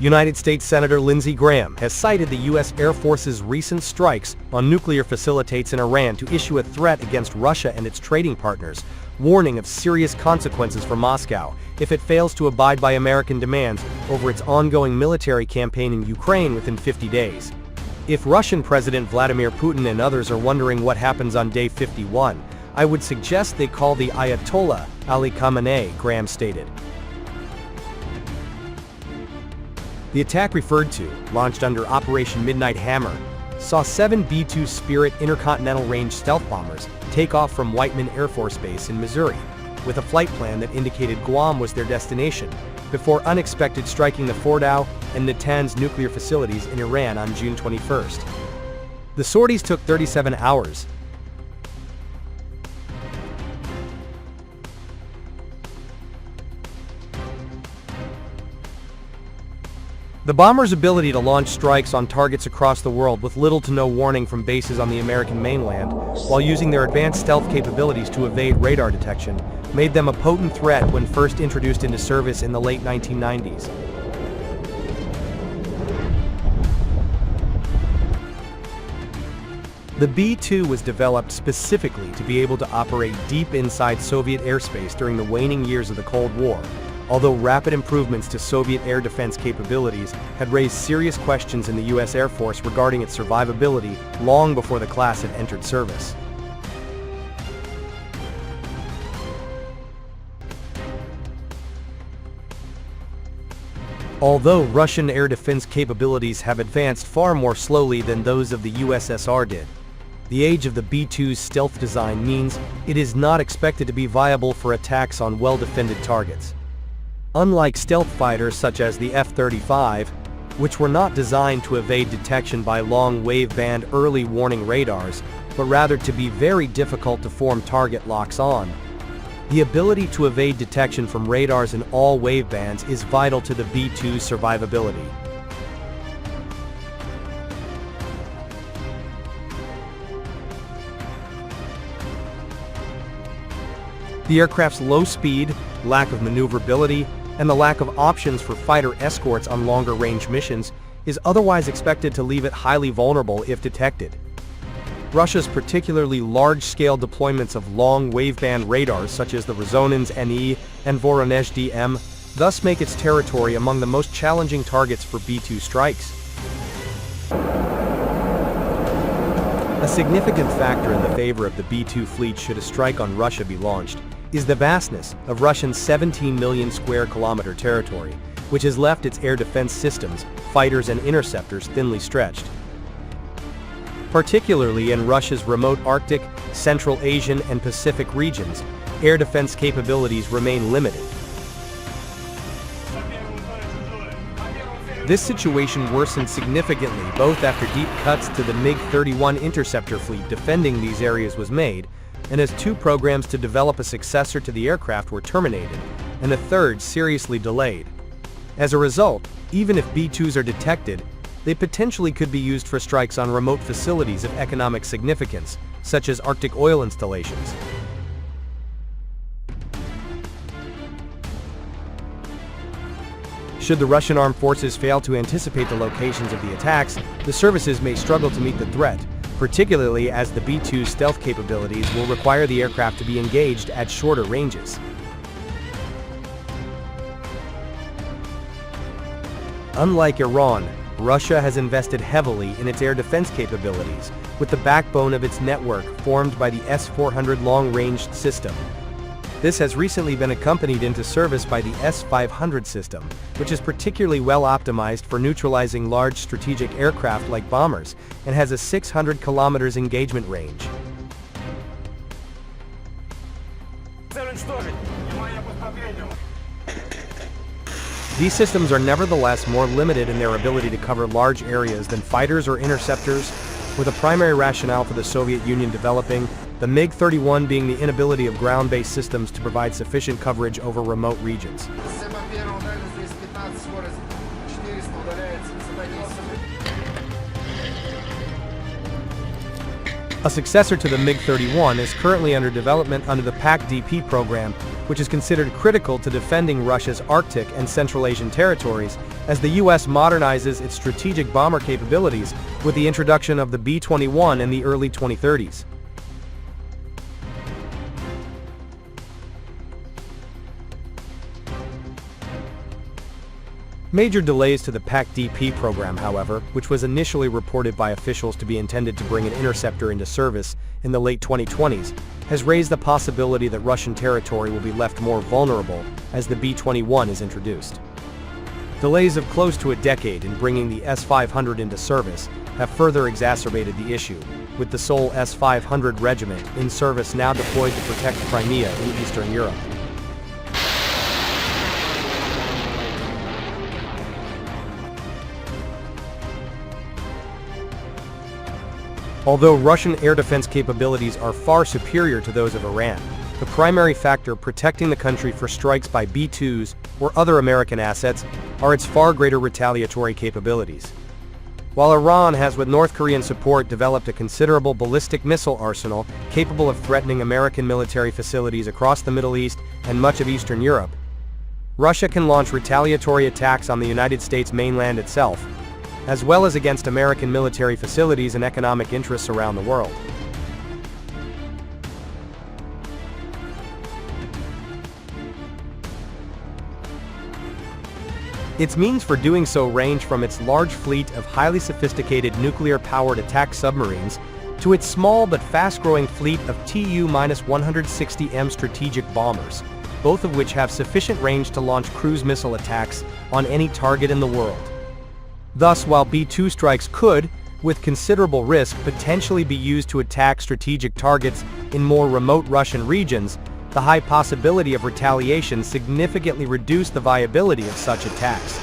United States Senator Lindsey Graham has cited the U.S. Air Force's recent strikes on nuclear facilities in Iran to issue a threat against Russia and its trading partners, warning of serious consequences for Moscow if it fails to abide by American demands over its ongoing military campaign in Ukraine within 50 days. If Russian President Vladimir Putin and others are wondering what happens on day 51, I would suggest they call the Ayatollah Ali Khamenei, Graham stated. The attack referred to, launched under Operation Midnight Hammer, saw 7 B-2 Spirit intercontinental range stealth bombers take off from Whiteman Air Force Base in Missouri, with a flight plan that indicated Guam was their destination, before unexpected striking the Fordow and Natanz nuclear facilities in Iran on June 21st. The sorties took 37 hours. The bombers' ability to launch strikes on targets across the world with little to no warning from bases on the American mainland, while using their advanced stealth capabilities to evade radar detection, made them a potent threat when first introduced into service in the late 1990s. The B-2 was developed specifically to be able to operate deep inside Soviet airspace during the waning years of the Cold War, although rapid improvements to Soviet air defense capabilities had raised serious questions in the U.S. Air Force regarding its survivability long before the class had entered service. Although Russian air defense capabilities have advanced far more slowly than those of the USSR did, the age of the B-2's stealth design means it is not expected to be viable for attacks on well-defended targets. Unlike stealth fighters such as the F-35, which were not designed to evade detection by long-wave-band early warning radars, but rather to be very difficult to form target locks on, the ability to evade detection from radars in all wavebands is vital to the B-2's survivability. The aircraft's low speed, lack of maneuverability, and the lack of options for fighter escorts on longer-range missions is otherwise expected to leave it highly vulnerable if detected. Russia's particularly large-scale deployments of long-waveband radars such as the Rezonans NE and Voronezh DM thus make its territory among the most challenging targets for B-2 strikes. A significant factor in the favor of the B-2 fleet should a strike on Russia be launched is the vastness of Russia's 17 million square kilometer territory, which has left its air defense systems, fighters and interceptors thinly stretched. Particularly in Russia's remote Arctic, Central Asian and Pacific regions, air defense capabilities remain limited. This situation worsened significantly both after deep cuts to the MiG-31 interceptor fleet defending these areas was made, and as 2 programs to develop a successor to the aircraft were terminated, and a third seriously delayed. As a result, even if B-2s are detected, they potentially could be used for strikes on remote facilities of economic significance, such as Arctic oil installations. Should the Russian armed forces fail to anticipate the locations of the attacks, the services may struggle to meet the threat, particularly as the B-2's stealth capabilities will require the aircraft to be engaged at shorter ranges. Unlike Iran, Russia has invested heavily in its air defense capabilities, with the backbone of its network formed by the S-400 long-range system. This has recently been accompanied into service by the S-500 system, which is particularly well optimized for neutralizing large strategic aircraft like bombers, and has a 600 kilometers engagement range. These systems are nevertheless more limited in their ability to cover large areas than fighters or interceptors, with a primary rationale for the Soviet Union developing the MiG-31 being the inability of ground-based systems to provide sufficient coverage over remote regions. A successor to the MiG-31 is currently under development under the PAC-DP program, which is considered critical to defending Russia's Arctic and Central Asian territories, as the U.S. modernizes its strategic bomber capabilities with the introduction of the B-21 in the early 2030s. Major delays to the PAC-DP program, however, which was initially reported by officials to be intended to bring an interceptor into service in the late 2020s, has raised the possibility that Russian territory will be left more vulnerable as the B-21 is introduced. Delays of close to a decade in bringing the S-500 into service have further exacerbated the issue, with the sole S-500 regiment in service now deployed to protect Crimea in Eastern Europe. Although Russian air defense capabilities are far superior to those of Iran, the primary factor protecting the country for strikes by B-2s or other American assets are its far greater retaliatory capabilities. While Iran has, with North Korean support, developed a considerable ballistic missile arsenal capable of threatening American military facilities across the Middle East and much of Eastern Europe, Russia can launch retaliatory attacks on the United States mainland itself, as well as against American military facilities and economic interests around the world. Its means for doing so range from its large fleet of highly sophisticated nuclear-powered attack submarines to its small but fast-growing fleet of Tu-160M strategic bombers, both of which have sufficient range to launch cruise missile attacks on any target in the world. Thus, while B-2 strikes could, with considerable risk, potentially be used to attack strategic targets in more remote Russian regions, the high possibility of retaliation significantly reduced the viability of such attacks.